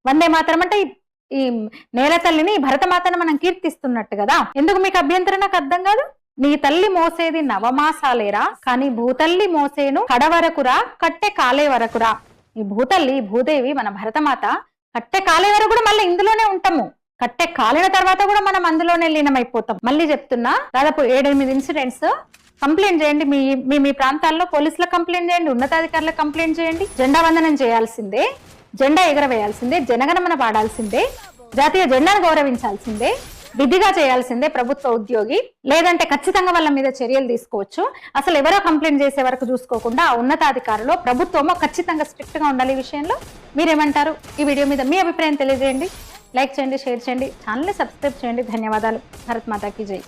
వందే మాతరం అంటే ఈ నేల తల్లిని భరతమాతను మనం కీర్తిస్తున్నట్టు కదా. ఎందుకు మీకు అభ్యంతరం నాకు అర్థం కాదు. నీ తల్లి మోసేది నవమాసాలేరా, కానీ భూతల్లి మోసేను కడవరకురా, కట్టె కాలే వరకురా. ఈ భూతల్లి భూదేవి మన భరతమాత కట్టె కాలే వరకు కూడా మళ్ళీ ఇందులోనే ఉంటాము. కట్టె కాలిన తర్వాత కూడా మనం అందులోనే లీనమైపోతాం. మళ్ళీ చెప్తున్నా, దాదాపు 7-8 ఇన్సిడెంట్స్. కంప్లైంట్ చేయండి, మీ ప్రాంతాల్లో పోలీసులకు కంప్లైంట్ చేయండి, ఉన్నతాధికారులకు కంప్లైంట్ చేయండి. జెండా వందనం చేయాల్సిందే, జెండా ఎగరవేయాల్సిందే, జనగణమన పాడాల్సిందే, జాతీయ జెండాను గౌరవించాల్సిందే, విధిగా చేయాల్సిందే ప్రభుత్వ ఉద్యోగి. లేదంటే ఖచ్చితంగా వాళ్ళ మీద చర్యలు తీసుకోవచ్చు. అసలు ఎవరో కంప్లైంట్ చేసే వరకు చూసుకోకుండా ఆ ఉన్నతాధికారులు ప్రభుత్వమో ఖచ్చితంగా స్ట్రిక్ట్ గా ఉండాలి. ఈ విషయంలో మీరేమంటారు? ఈ వీడియో మీద మీ అభిప్రాయం తెలియజేయండి. లైక్ చేయండి, షేర్ చేయండి, ఛానల్ని సబ్స్క్రైబ్ చేయండి. ధన్యవాదాలు. భారత్ మాతాకి జై.